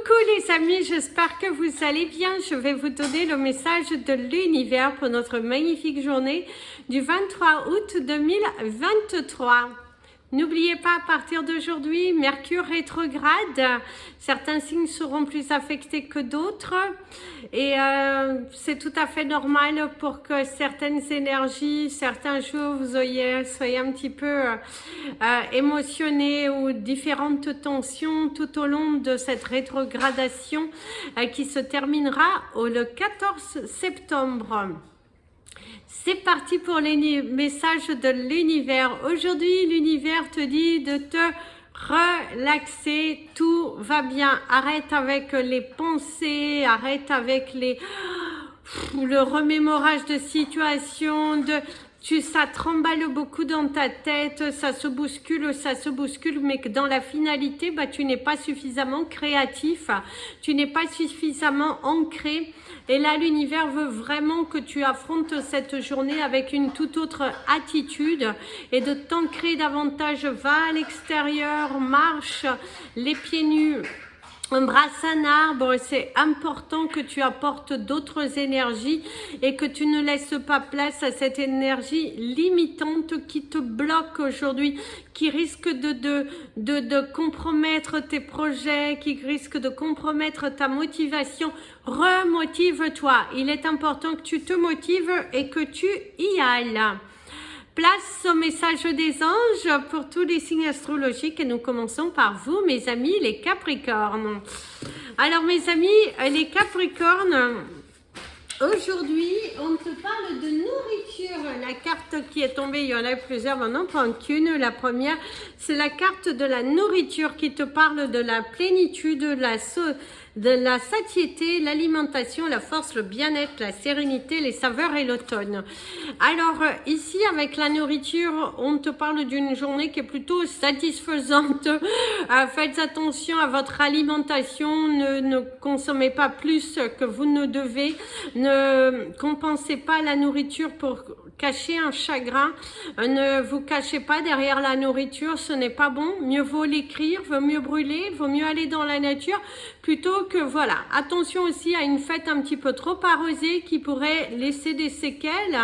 Coucou les amis, j'espère que vous allez bien. Je vais vous donner le message de l'univers pour notre magnifique journée du 23 août 2023. N'oubliez pas, à partir d'aujourd'hui, Mercure rétrograde. Certains signes seront plus affectés que d'autres. Et c'est tout à fait normal pour que certaines énergies, certains jours, vous soyez un petit peu émotionnés ou différentes tensions tout au long de cette rétrogradation qui se terminera le 14 septembre. C'est parti pour les messages de l'univers. Aujourd'hui, l'univers te dit de te relaxer, tout va bien. Arrête avec les pensées, arrête avec le remémorage de situations, ça tremble beaucoup dans ta tête, ça se bouscule, mais que dans la finalité, tu n'es pas suffisamment créatif, tu n'es pas suffisamment ancré. Et là, l'univers veut vraiment que tu affrontes cette journée avec une toute autre attitude et de t'ancrer davantage. Va à l'extérieur, marche les pieds nus. Embrasse un arbre, c'est important que tu apportes d'autres énergies et que tu ne laisses pas place à cette énergie limitante qui te bloque aujourd'hui, qui risque de compromettre tes projets, qui risque de compromettre ta motivation. Remotive-toi, il est important que tu te motives et que tu y ailles. Place au message des anges pour tous les signes astrologiques et nous commençons par vous, mes amis, les Capricornes. Alors, mes amis, les Capricornes, aujourd'hui, on te parle de nourriture. La carte qui est tombée, il y en a plusieurs maintenant, pas qu'une. La première, c'est la carte de la nourriture qui te parle de la plénitude, de la satiété, l'alimentation, la force, le bien-être, la sérénité, les saveurs et l'automne. Alors ici avec la nourriture, on te parle d'une journée qui est plutôt satisfaisante. Faites attention à votre alimentation, ne consommez pas plus que vous ne devez, ne compensez pas la nourriture pour cacher un chagrin, ne vous cachez pas derrière la nourriture, ce n'est pas bon, mieux vaut l'écrire, vaut mieux brûler, vaut mieux aller dans la nature plutôt que voilà. Attention aussi à une fête un petit peu trop arrosée qui pourrait laisser des séquelles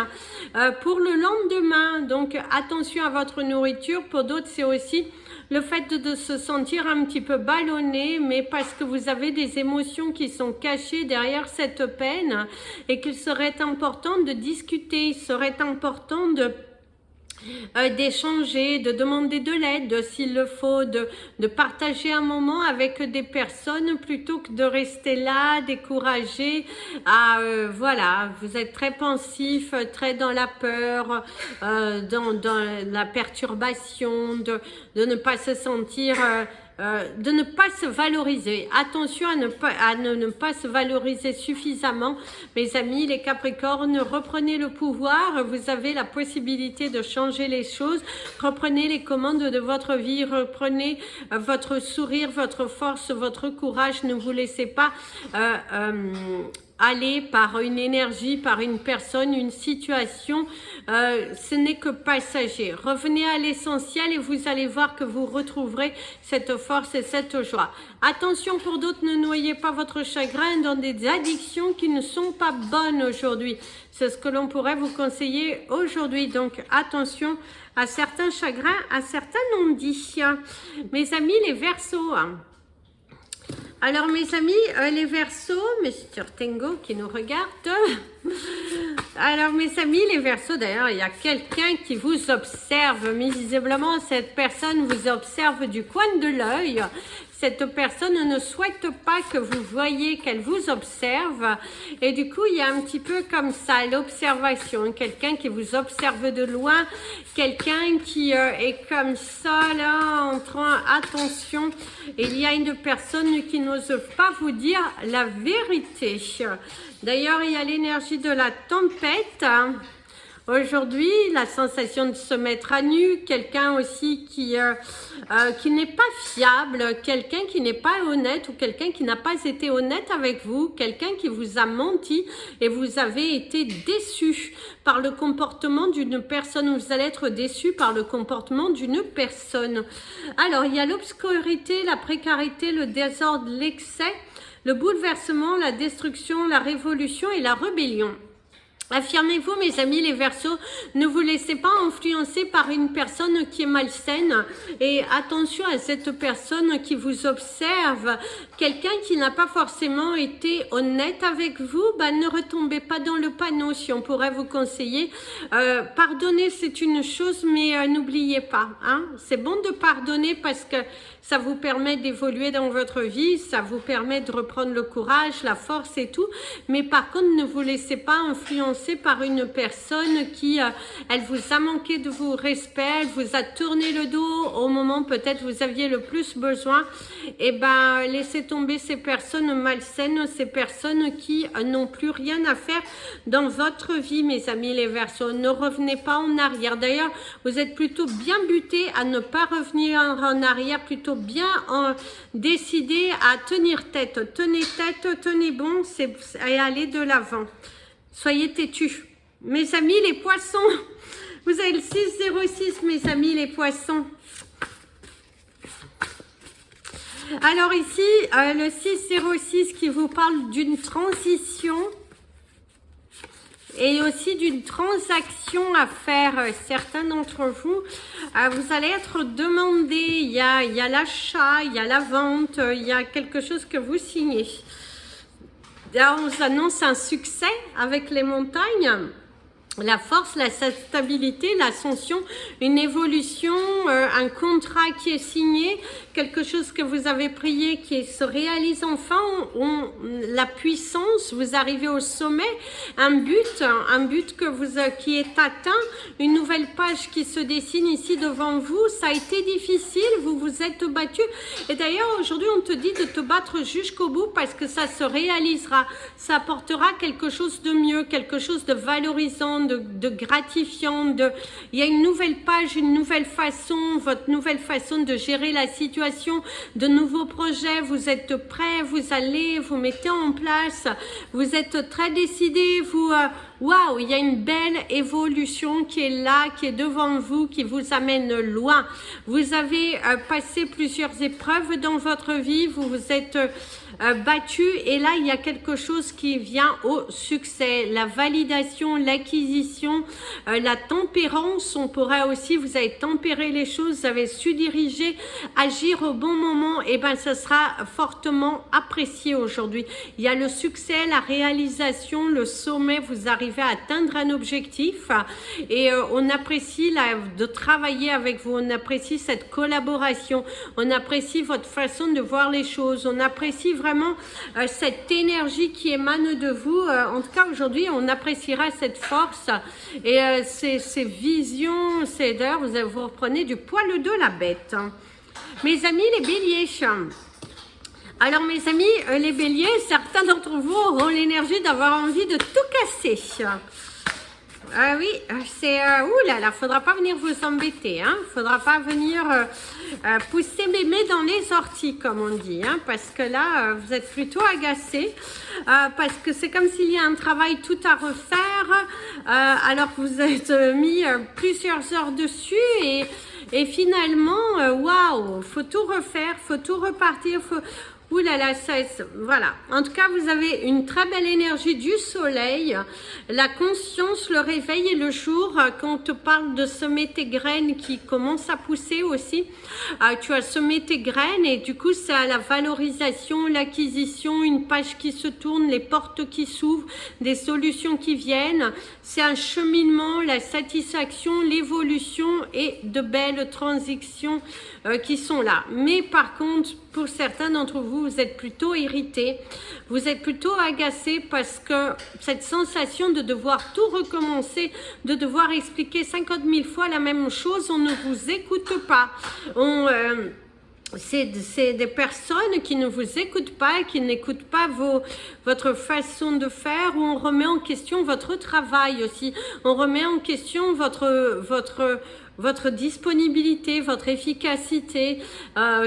pour le lendemain. Donc attention à votre nourriture. Pour d'autres, c'est aussi le fait de se sentir un petit peu ballonné, mais parce que vous avez des émotions qui sont cachées derrière cette peine et qu'il serait important de discuter, il serait important d'échanger, de demander de l'aide s'il le faut, de partager un moment avec des personnes plutôt que de rester là, découragé. Voilà, vous êtes très pensif, très dans la peur, dans la perturbation, de ne pas se sentir... de ne pas se valoriser. Attention à ne pas se valoriser suffisamment. Mes amis, les Capricornes, reprenez le pouvoir. Vous avez la possibilité de changer les choses. Reprenez les commandes de votre vie. Reprenez votre sourire, votre force, votre courage. Ne vous laissez pas aller par une énergie, par une personne, une situation, ce n'est que passager. Revenez à l'essentiel et vous allez voir que vous retrouverez cette force et cette joie. Attention pour d'autres, ne noyez pas votre chagrin dans des addictions qui ne sont pas bonnes aujourd'hui. C'est ce que l'on pourrait vous conseiller aujourd'hui. Donc attention à certains chagrins, à certains non-dits. Mes amis, les Verseaux. Alors mes amis, les Verseaux, Monsieur Tengo qui nous regarde. Alors mes amis, les Verseaux, d'ailleurs, il y a quelqu'un qui vous observe. Mais visiblement, cette personne vous observe du coin de l'œil. Cette personne ne souhaite pas que vous voyez qu'elle vous observe. Et du coup, il y a un petit peu comme ça, l'observation. Quelqu'un qui vous observe de loin. Quelqu'un qui est comme ça, là, en train, attention. Il y a une personne qui n'ose pas vous dire la vérité. D'ailleurs, il y a l'énergie de la tempête. Aujourd'hui, la sensation de se mettre à nu, quelqu'un aussi qui n'est pas fiable, quelqu'un qui n'est pas honnête ou quelqu'un qui n'a pas été honnête avec vous, quelqu'un qui vous a menti et vous avez été déçu par le comportement d'une personne, vous allez être déçu par le comportement d'une personne. Alors, il y a l'obscurité, la précarité, le désordre, l'excès, le bouleversement, la destruction, la révolution et la rébellion. Affirmez-vous, mes amis les Verseaux, ne vous laissez pas influencer par une personne qui est malsaine et attention à cette personne qui vous observe, quelqu'un qui n'a pas forcément été honnête avec vous, ne retombez pas dans le panneau si on pourrait vous conseiller. Pardonner c'est une chose mais n'oubliez pas, hein, c'est bon de pardonner parce que ça vous permet d'évoluer dans votre vie, ça vous permet de reprendre le courage, la force et tout, mais par contre ne vous laissez pas influencer par une personne qui, elle vous a manqué de vous respect, elle vous a tourné le dos au moment peut-être vous aviez le plus besoin, et laissez tomber ces personnes malsaines, ces personnes qui n'ont plus rien à faire dans votre vie, mes amis les Verseaux. Ne revenez pas en arrière. D'ailleurs, vous êtes plutôt bien buté à ne pas revenir en arrière, plutôt bien décidé à tenir tête. Tenez tête, tenez bon, et allez de l'avant. Soyez têtus. Mes amis les poissons, vous avez le 606, mes amis les poissons. Alors ici, le 606 qui vous parle d'une transition et aussi d'une transaction à faire. Certains d'entre vous, vous allez être demandé, il y a l'achat, il y a la vente, il y a quelque chose que vous signez. Là, on vous annonce un succès avec les montagnes, la force, la stabilité, l'ascension, une évolution, un contrat qui est signé, quelque chose que vous avez prié qui se réalise enfin, la puissance, vous arrivez au sommet, un but qui est atteint, une nouvelle page qui se dessine ici devant vous. Ça a été difficile, vous vous êtes battu et d'ailleurs aujourd'hui on te dit de te battre jusqu'au bout parce que ça se réalisera, ça apportera quelque chose de mieux, quelque chose de valorisant, de gratifiant, il y a une nouvelle page, une nouvelle façon, votre nouvelle façon de gérer la situation, de nouveaux projets, vous êtes prêts, vous mettez en place, vous êtes très décidés, waouh, il y a une belle évolution qui est là, qui est devant vous, qui vous amène loin. Vous avez passé plusieurs épreuves dans votre vie, vous vous êtes battu et là il y a quelque chose qui vient au succès, la validation, l'acquisition, la tempérance. On pourrait aussi, vous avez tempéré les choses, vous avez su diriger, agir au bon moment, et ça sera fortement apprécié aujourd'hui. Il y a le succès, la réalisation, le sommet, vous arrivez à atteindre un objectif et on apprécie de travailler avec vous, on apprécie cette collaboration, on apprécie votre façon de voir les choses, on apprécie vraiment cette énergie qui émane de vous. En tout cas aujourd'hui on appréciera cette force et ces visions, d'ailleurs vous reprenez du poil de la bête. Mes amis les béliers, alors mes amis les béliers, certains d'entre vous auront l'énergie d'avoir envie de tout casser. Oui, c'est... oulala, faudra pas venir vous embêter, hein. Faudra pas venir pousser mémé dans les orties, comme on dit, hein, parce que là, vous êtes plutôt agacés, parce que c'est comme s'il y a un travail tout à refaire, alors que vous êtes mis plusieurs heures dessus, et finalement, waouh, faut tout refaire, faut tout repartir, ouh là là, voilà. En tout cas, vous avez une très belle énergie du soleil, la conscience, le réveil et le jour. Quand on te parle de semer tes graines qui commencent à pousser aussi, tu as semé tes graines et du coup, c'est à la valorisation, l'acquisition, une page qui se tourne, les portes qui s'ouvrent, des solutions qui viennent. C'est un cheminement, la satisfaction, l'évolution et de belles transitions qui sont là. Mais par contre, pour certains d'entre vous, vous êtes plutôt irrités, vous êtes plutôt agacés parce que cette sensation de devoir tout recommencer, de devoir expliquer 50 000 fois la même chose, on ne vous écoute pas. c'est des personnes qui ne vous écoutent pas, qui n'écoutent pas votre façon de faire, ou on remet en question votre travail aussi, on remet en question votre disponibilité, votre efficacité,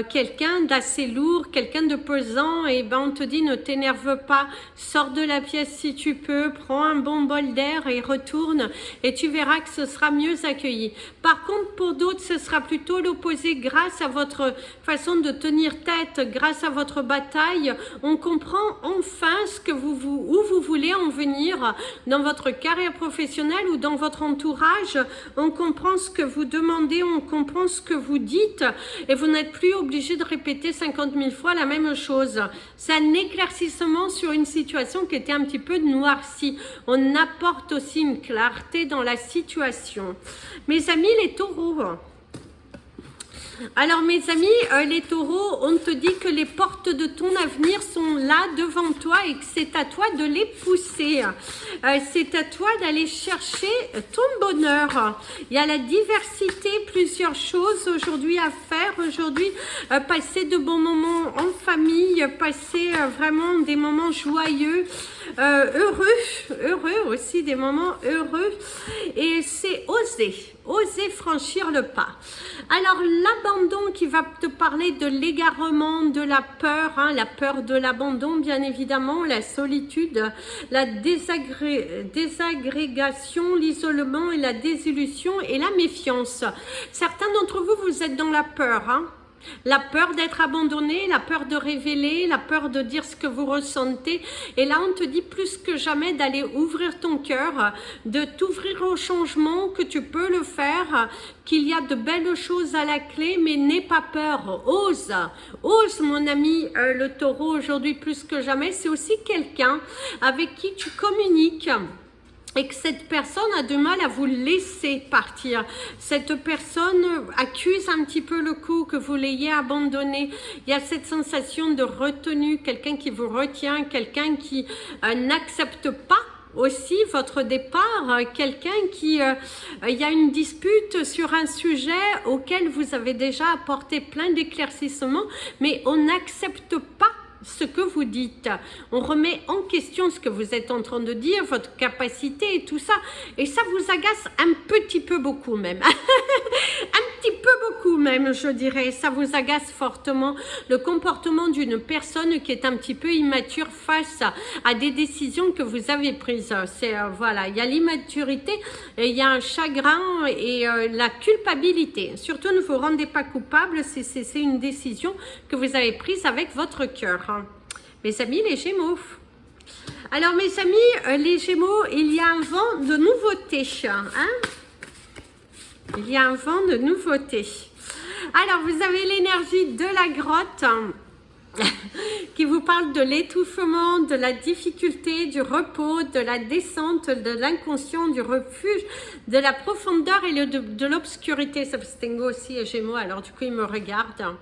quelqu'un d'assez lourd, quelqu'un de pesant, et ben on te dit ne t'énerve pas, sors de la pièce si tu peux, prends un bon bol d'air et retourne, et tu verras que ce sera mieux accueilli. Par contre, pour d'autres, ce sera plutôt l'opposé. Grâce à votre façon de tenir tête, grâce à votre bataille, on comprend enfin ce que où vous voulez en venir dans votre carrière professionnelle ou dans votre entourage. On comprend ce que vous demandez, on comprend ce que vous dites, et vous n'êtes plus obligé de répéter 50 000 fois la même chose. C'est un éclaircissement sur une situation qui était un petit peu noircie. On apporte aussi une clarté dans la situation. Mes amis les taureaux, alors mes amis, les taureaux, on te dit que les portes de ton avenir sont là devant toi et que c'est à toi de les pousser. C'est à toi d'aller chercher ton bonheur. Il y a la diversité, plusieurs choses aujourd'hui à faire. Aujourd'hui, passer de bons moments en famille, passer vraiment des moments joyeux, heureux aussi, des moments heureux. Et c'est oser franchir le pas. Alors l'abandon qui va te parler de l'égarement, de la peur, la peur de l'abandon bien évidemment, la solitude, la désagrégation, l'isolement et la désillusion et la méfiance. Certains d'entre vous, vous êtes dans la peur, la peur d'être abandonné, la peur de révéler, la peur de dire ce que vous ressentez. Et là, on te dit plus que jamais d'aller ouvrir ton cœur, de t'ouvrir au changement, que tu peux le faire, qu'il y a de belles choses à la clé, mais n'aie pas peur. Ose mon ami le taureau, aujourd'hui plus que jamais. C'est aussi quelqu'un avec qui tu communiques, et que cette personne a du mal à vous laisser partir. Cette personne accuse un petit peu le coup que vous l'ayez abandonné. Il y a cette sensation de retenue, quelqu'un qui vous retient, quelqu'un qui n'accepte pas aussi votre départ, quelqu'un qui, il y a une dispute sur un sujet auquel vous avez déjà apporté plein d'éclaircissements, mais on n'accepte pas ce que vous dites. On remet en question ce que vous êtes en train de dire, votre capacité et tout ça. Et ça vous agace un petit peu beaucoup même. Un petit peu beaucoup même, je dirais. Ça vous agace fortement le comportement d'une personne qui est un petit peu immature face à des décisions que vous avez prises. C'est voilà, il y a l'immaturité, il y a un chagrin et la culpabilité. Surtout, ne vous rendez pas coupable si c'est une décision que vous avez prise avec votre cœur. Mes amis les Gémeaux. Alors mes amis les Gémeaux, il y a un vent de nouveauté. Il y a un vent de nouveauté. Alors vous avez l'énergie de la grotte qui vous parle de l'étouffement, de la difficulté, du repos, de la descente, de l'inconscient, du refuge, de la profondeur et de l'obscurité. Ça se distingue aussi les Gémeaux, alors du coup ils me regardent.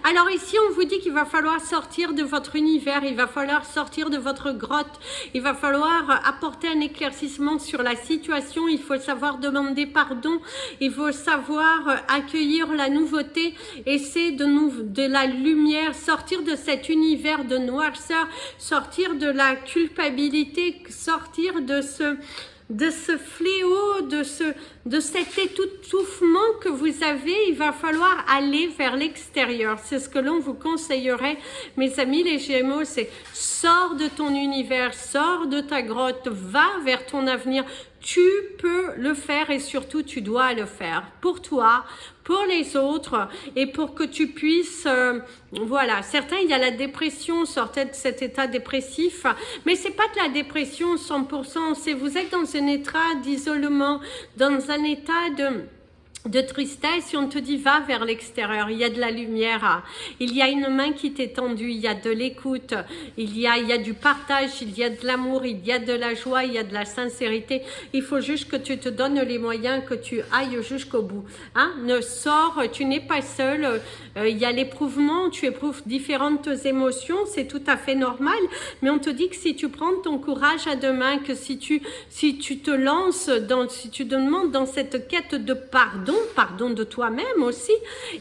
Alors ici on vous dit qu'il va falloir sortir de votre univers, il va falloir sortir de votre grotte, il va falloir apporter un éclaircissement sur la situation, il faut savoir demander pardon, il faut savoir accueillir la nouveauté, et c'est de la lumière, sortir de cet univers de noirceur, sortir de la culpabilité, sortir de ce fléau, de cet étouffement que vous avez. Il va falloir aller vers l'extérieur. C'est ce que l'on vous conseillerait, mes amis les Gémeaux, c'est sors de ton univers, sors de ta grotte, va vers ton avenir. Tu peux le faire et surtout tu dois le faire pour toi, pour les autres et pour que tu puisses, voilà, certains il y a la dépression, sortez de cet état dépressif, mais c'est pas de la dépression 100%, c'est vous êtes dans un état d'isolement, dans un état de tristesse, et on te dit va vers l'extérieur, il y a de la lumière, il y a une main qui t'est tendue, il y a de l'écoute, il y a du partage, il y a de l'amour, il y a de la joie, il y a de la sincérité. Il faut juste que tu te donnes les moyens, que tu ailles jusqu'au bout. Ne sors, tu n'es pas seul, il y a l'éprouvement, tu éprouves différentes émotions, c'est tout à fait normal, mais on te dit que si tu prends ton courage à deux mains, que si tu te lances, si tu demandes dans cette quête de pardon, pardon de toi-même aussi,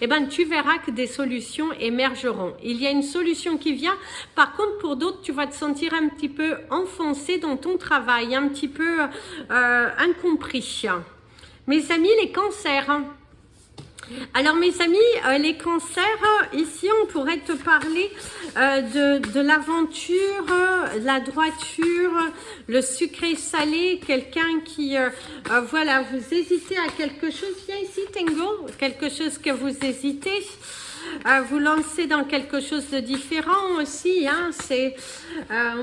eh ben, tu verras que des solutions émergeront. Il y a une solution qui vient. Par contre, pour d'autres, tu vas te sentir un petit peu enfoncé dans ton travail, un petit peu incompris. Mes amis, les cancers. Alors mes amis, les cancers, ici on pourrait te parler de l'aventure, la droiture, le sucré salé, quelqu'un qui, voilà, vous hésitez à quelque chose. Viens ici Tango, quelque chose que vous hésitez. Vous lancez dans quelque chose de différent aussi, hein, c'est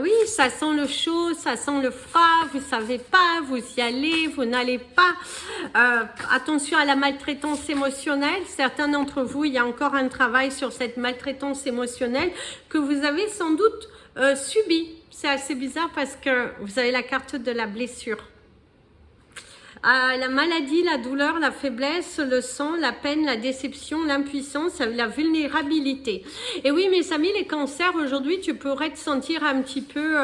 oui, ça sent le chaud, ça sent le froid, vous savez pas, vous y allez, vous n'allez pas. Attention à la maltraitance émotionnelle, certains d'entre vous, il y a encore un travail sur cette maltraitance émotionnelle que vous avez sans doute subi. C'est assez bizarre parce que vous avez la carte de la blessure. La maladie, la douleur, la faiblesse, le sang, la peine, la déception, l'impuissance, la vulnérabilité. Et oui, mes amis, les cancers, aujourd'hui, tu pourrais te sentir un petit peu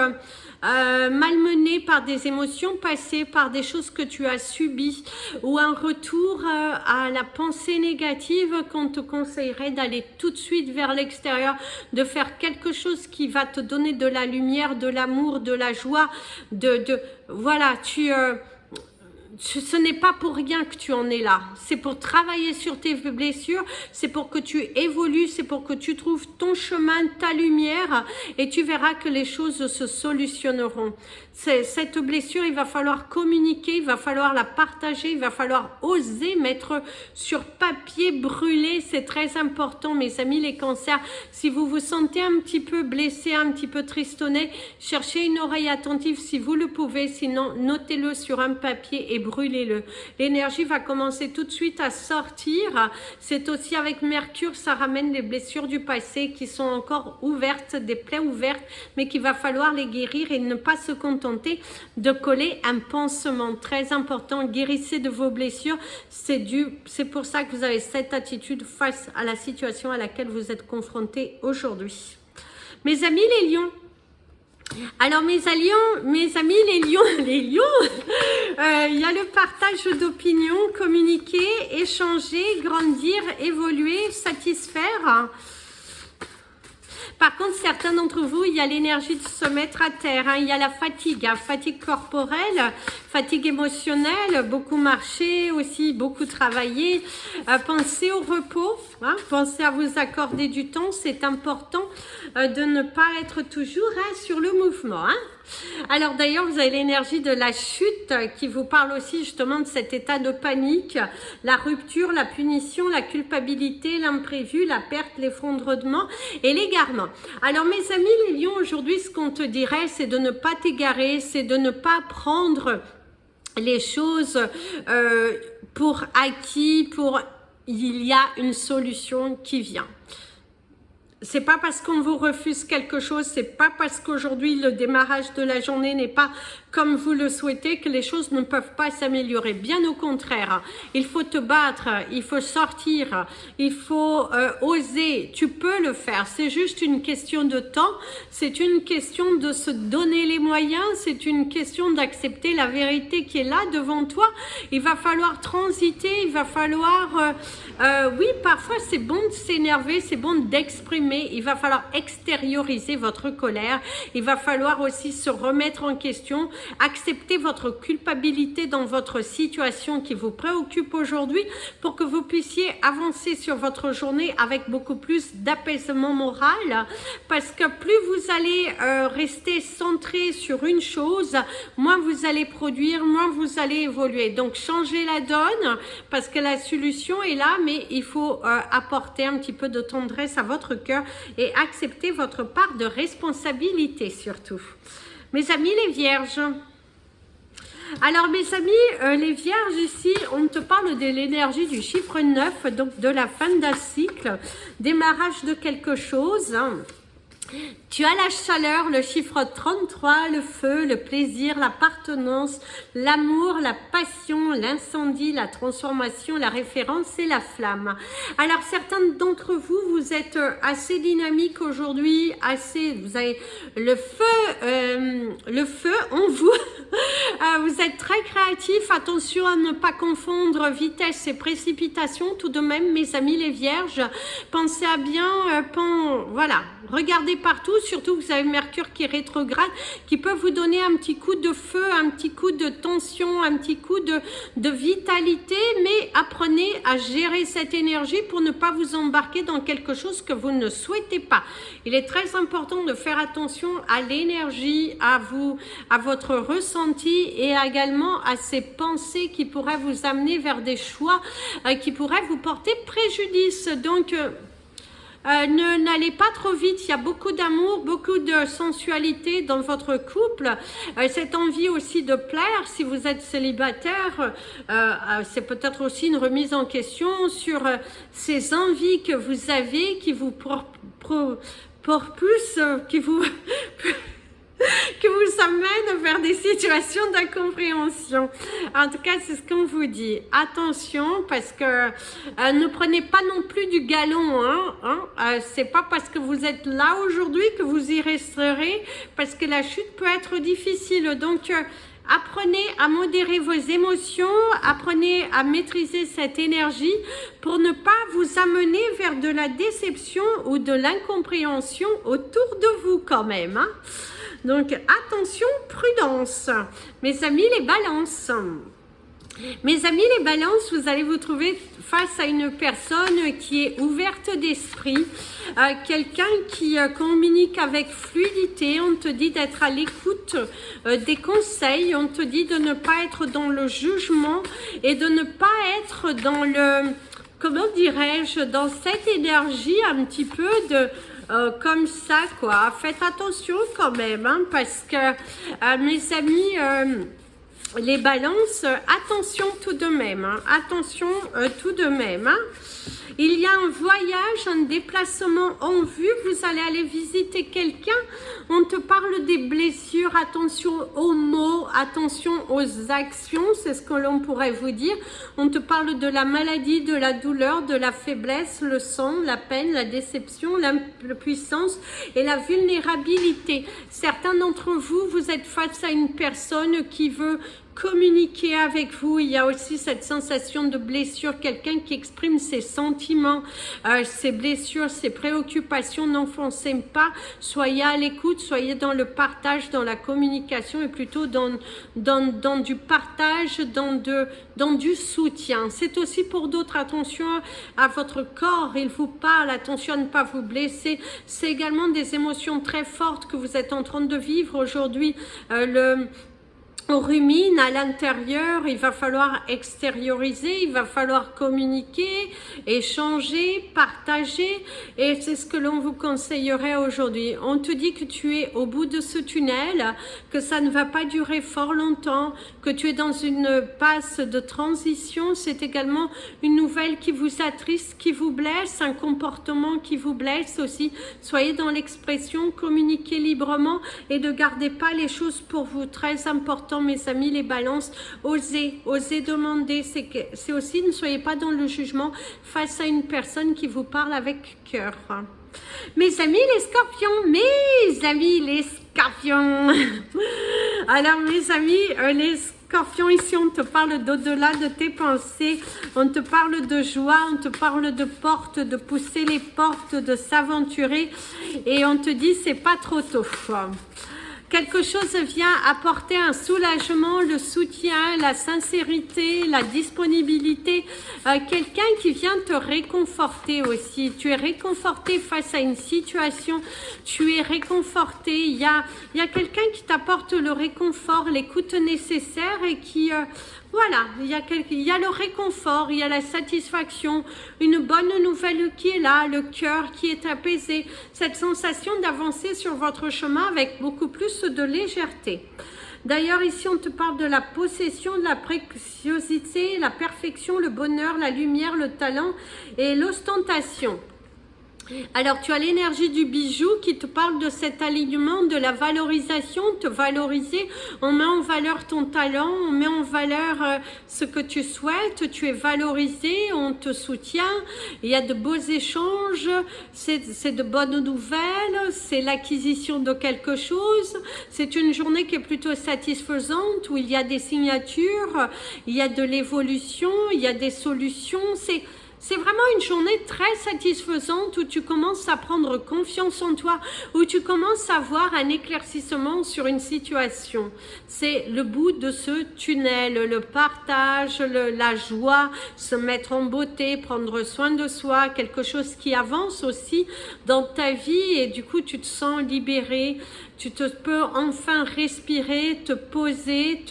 malmené par des émotions passées, par des choses que tu as subies, ou un retour à la pensée négative qu'on te conseillerait d'aller tout de suite vers l'extérieur, de faire quelque chose qui va te donner de la lumière, de l'amour, de la joie, voilà, ce n'est pas pour rien que tu en es là. C'est pour travailler sur tes blessures, c'est pour que tu évolues, c'est pour que tu trouves ton chemin, ta lumière, et tu verras que les choses se solutionneront. Cette blessure, il va falloir communiquer, il va falloir la partager, il va falloir oser mettre sur papier, brûler. C'est très important, mes amis, les cancers. Si vous vous sentez un petit peu blessé, un petit peu tristonné, cherchez une oreille attentive si vous le pouvez. Sinon, notez-le sur un papier et brûlez-le. L'énergie va commencer tout de suite à sortir. C'est aussi avec Mercure, ça ramène les blessures du passé qui sont encore ouvertes, des plaies ouvertes, mais qu'il va falloir les guérir et ne pas se contenter de coller un pansement. Très important, guérissez de vos blessures. C'est pour ça que vous avez cette attitude face à la situation à laquelle vous êtes confrontés aujourd'hui. Mes amis les lions, alors mes amis les lions, il y a le partage d'opinions, communiquer, échanger, grandir, évoluer, satisfaire. Par contre, certains d'entre vous, il y a l'énergie de se mettre à terre, hein. Il y a la fatigue, hein, fatigue corporelle, fatigue émotionnelle, beaucoup marcher aussi, beaucoup travailler. Pensez au repos, hein, pensez à vous accorder du temps, c'est important de ne pas être toujours sur le mouvement, hein. Alors d'ailleurs, vous avez l'énergie de la chute qui vous parle aussi justement de cet état de panique, la rupture, la punition, la culpabilité, l'imprévu, la perte, l'effondrement et l'égarement. Alors mes amis les lions, aujourd'hui ce qu'on te dirait c'est de ne pas t'égarer, c'est de ne pas prendre les choses pour acquis, il y a une solution qui vient. C'est pas parce qu'on vous refuse quelque chose, c'est pas parce qu'aujourd'hui le démarrage de la journée n'est pas comme vous le souhaitez que les choses ne peuvent pas s'améliorer. Bien au contraire, il faut te battre, il faut sortir, il faut oser. Tu peux le faire, c'est juste une question de temps, c'est une question de se donner les moyens, c'est une question d'accepter la vérité qui est là devant toi. Il va falloir transiter, il va falloir... oui, parfois c'est bon de s'énerver, c'est bon d'exprimer, il va falloir extérioriser votre colère, il va falloir aussi se remettre en question, accepter votre culpabilité dans votre situation qui vous préoccupe aujourd'hui pour que vous puissiez avancer sur votre journée avec beaucoup plus d'apaisement moral, parce que plus vous allez rester centré sur une chose, moins vous allez produire, moins vous allez évoluer. Donc changez la donne parce que la solution est là, mais il faut apporter un petit peu de tendresse à votre cœur et accepter votre part de responsabilité surtout. Mes amis les vierges, alors mes amis les vierges, ici on te parle de l'énergie du chiffre 9, donc de la fin d'un cycle, démarrage de quelque chose. Tu as la chaleur, le chiffre 33, le feu, le plaisir, l'appartenance, l'amour, la passion, l'incendie, la transformation, la référence et la flamme. Alors certains d'entre vous, vous êtes assez dynamique aujourd'hui, vous avez le feu en vous. Vous êtes très créatif, attention à ne pas confondre vitesse et précipitation. Tout de même, mes amis les vierges, pensez à bien, voilà, regardez partout, surtout que vous avez Mercure qui est rétrograde, qui peut vous donner un petit coup de feu, un petit coup de tension, un petit coup de vitalité, mais apprenez à gérer cette énergie pour ne pas vous embarquer dans quelque chose que vous ne souhaitez pas. Il est très important de faire attention à l'énergie, à vous, à votre ressenti et également à ces pensées qui pourraient vous amener vers des choix qui pourraient vous porter préjudice. Donc, n'allez pas trop vite, il y a beaucoup d'amour, beaucoup de sensualité dans votre couple, cette envie aussi de plaire. Si vous êtes célibataire, c'est peut-être aussi une remise en question sur ces envies que vous avez qui vous propulsent, qui vous qui vous amène vers des situations d'incompréhension. En tout cas, c'est ce qu'on vous dit. Attention, parce que ne prenez pas non plus du galon. C'est pas parce que vous êtes là aujourd'hui que vous y resterez, parce que la chute peut être difficile. Donc, apprenez à modérer vos émotions, apprenez à maîtriser cette énergie pour ne pas vous amener vers de la déception ou de l'incompréhension autour de vous quand même. Donc, attention, prudence. Mes amis les balances. Mes amis les balances, vous allez vous trouver face à une personne qui est ouverte d'esprit, quelqu'un qui communique avec fluidité. On te dit d'être à l'écoute des conseils, on te dit de ne pas être dans le jugement et de ne pas être dans le, comment dirais-je, dans cette énergie un petit peu de... comme ça quoi, faites attention quand même, hein, parce que mes amis les balances, attention tout de même, hein, attention tout de même, hein. Il y a un voyage, un déplacement en vue, vous allez aller visiter quelqu'un, on te parle des blessures, attention aux mots, attention aux actions, c'est ce que l'on pourrait vous dire. On te parle de la maladie, de la douleur, de la faiblesse, le sang, la peine, la déception, l'impuissance et la vulnérabilité. Certains d'entre vous, vous êtes face à une personne qui veut communiquer avec vous. Il y a aussi cette sensation de blessure, quelqu'un qui exprime ses sentiments, ses blessures, ses préoccupations. N'enfoncez pas, soyez à l'écoute, soyez dans le partage, dans la communication et plutôt dans du partage, dans du soutien. C'est aussi pour d'autres, attention à votre corps, il vous parle, attention à ne pas vous blesser. C'est également des émotions très fortes que vous êtes en train de vivre aujourd'hui. On rumine à l'intérieur, il va falloir extérioriser, il va falloir communiquer, échanger, partager, et c'est ce que l'on vous conseillerait aujourd'hui. On te dit que tu es au bout de ce tunnel, que ça ne va pas durer fort longtemps, que tu es dans une passe de transition. C'est également une nouvelle qui vous attriste, qui vous blesse, un comportement qui vous blesse aussi. Soyez dans l'expression, communiquez librement et ne gardez pas les choses pour vous. Très important, mes amis les balances, osez demander. C'est aussi, ne soyez pas dans le jugement face à une personne qui vous parle avec cœur. Mes amis les scorpions, mes amis les scorpions. Alors mes amis les scorpions, ici on te parle d'au-delà de tes pensées, on te parle de joie, on te parle de portes, de pousser les portes, de s'aventurer, et on te dit c'est pas trop tôt. Quelque chose vient apporter un soulagement, le soutien, la sincérité, la disponibilité. Quelqu'un qui vient te réconforter aussi. Tu es réconforté face à une situation. Tu es réconforté. Il y a quelqu'un qui t'apporte le réconfort, l'écoute nécessaire et qui... voilà, il y a le réconfort, il y a la satisfaction, une bonne nouvelle qui est là, le cœur qui est apaisé, cette sensation d'avancer sur votre chemin avec beaucoup plus de légèreté. D'ailleurs, ici, on te parle de la possession, de la préciosité, la perfection, le bonheur, la lumière, le talent et l'ostentation. Alors, tu as l'énergie du bijou qui te parle de cet alignement, de la valorisation, te valoriser. On met en valeur ton talent, on met en valeur ce que tu souhaites, tu es valorisé, on te soutient. Il y a de beaux échanges, c'est de bonnes nouvelles, c'est l'acquisition de quelque chose. C'est une journée qui est plutôt satisfaisante, où il y a des signatures, il y a de l'évolution, il y a des solutions. C'est vraiment une journée très satisfaisante où tu commences à prendre confiance en toi, où tu commences à voir un éclaircissement sur une situation. C'est le bout de ce tunnel, le partage, la joie, se mettre en beauté, prendre soin de soi, quelque chose qui avance aussi dans ta vie et du coup tu te sens libéré, tu peux enfin respirer, te poser,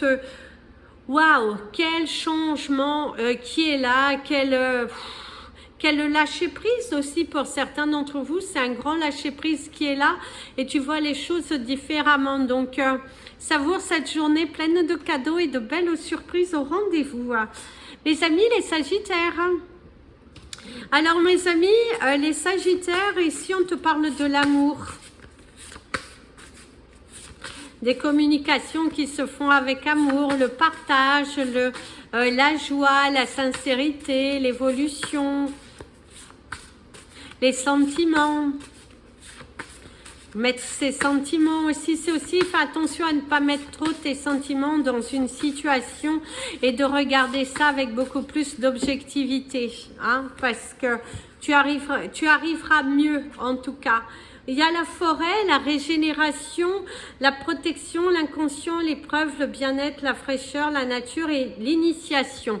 Waouh, quel changement qui est là, quel lâcher prise aussi pour certains d'entre vous, c'est un grand lâcher prise qui est là et tu vois les choses différemment. Donc savoure cette journée pleine de cadeaux et de belles surprises au rendez-vous. Mes amis, les Sagittaires. Alors mes amis, les Sagittaires, ici on te parle de l'amour. Des communications qui se font avec amour, le partage, la joie, la sincérité, l'évolution, les sentiments. Mettre ses sentiments aussi, c'est aussi faire attention à ne pas mettre trop tes sentiments dans une situation et de regarder ça avec beaucoup plus d'objectivité, hein, parce que tu arriveras mieux en tout cas. Il y a la forêt, la régénération, la protection, l'inconscient, l'épreuve, le bien-être, la fraîcheur, la nature et l'initiation.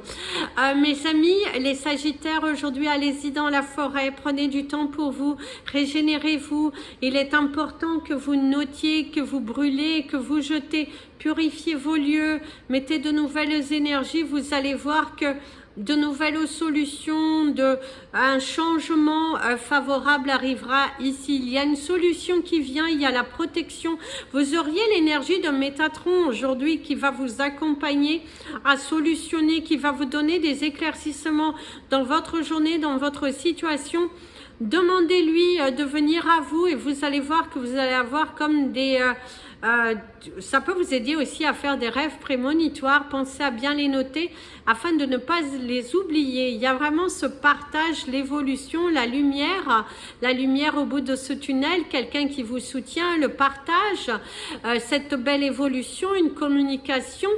Mes amis, les Sagittaires, aujourd'hui, allez-y dans la forêt, prenez du temps pour vous, régénérez-vous. Il est important que vous notiez, que vous brûlez, que vous jetez, purifiez vos lieux, mettez de nouvelles énergies, vous allez voir que de nouvelles solutions, un changement favorable arrivera ici. Il y a une solution qui vient, il y a la protection. Vous auriez l'énergie de Métatron aujourd'hui qui va vous accompagner à solutionner, qui va vous donner des éclaircissements dans votre journée, dans votre situation. Demandez-lui de venir à vous et vous allez voir que vous allez avoir comme des... ça peut vous aider aussi à faire des rêves prémonitoires. Pensez à bien les noter afin de ne pas les oublier. Il y a vraiment ce partage, l'évolution, la lumière au bout de ce tunnel, quelqu'un qui vous soutient, le partage, cette belle évolution, une communication.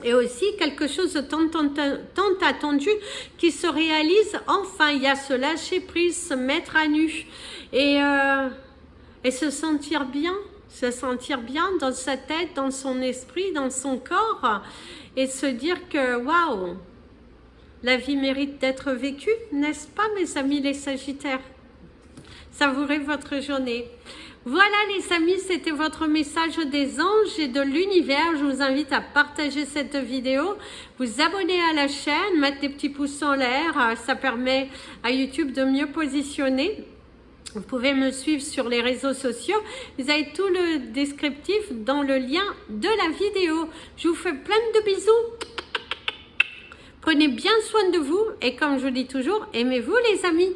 Et aussi quelque chose de tant attendu qui se réalise enfin. Il y a ce lâcher prise, se mettre à nu et se sentir bien dans sa tête, dans son esprit, dans son corps et se dire que waouh, la vie mérite d'être vécue, n'est-ce pas mes amis les Sagittaires? Savourez votre journée. Voilà les amis, c'était votre message des anges et de l'univers. Je vous invite à partager cette vidéo, vous abonner à la chaîne, mettre des petits pouces en l'air. Ça permet à YouTube de mieux positionner. Vous pouvez me suivre sur les réseaux sociaux. Vous avez tout le descriptif dans le lien de la vidéo. Je vous fais plein de bisous. Prenez bien soin de vous et comme je vous dis toujours, aimez-vous les amis.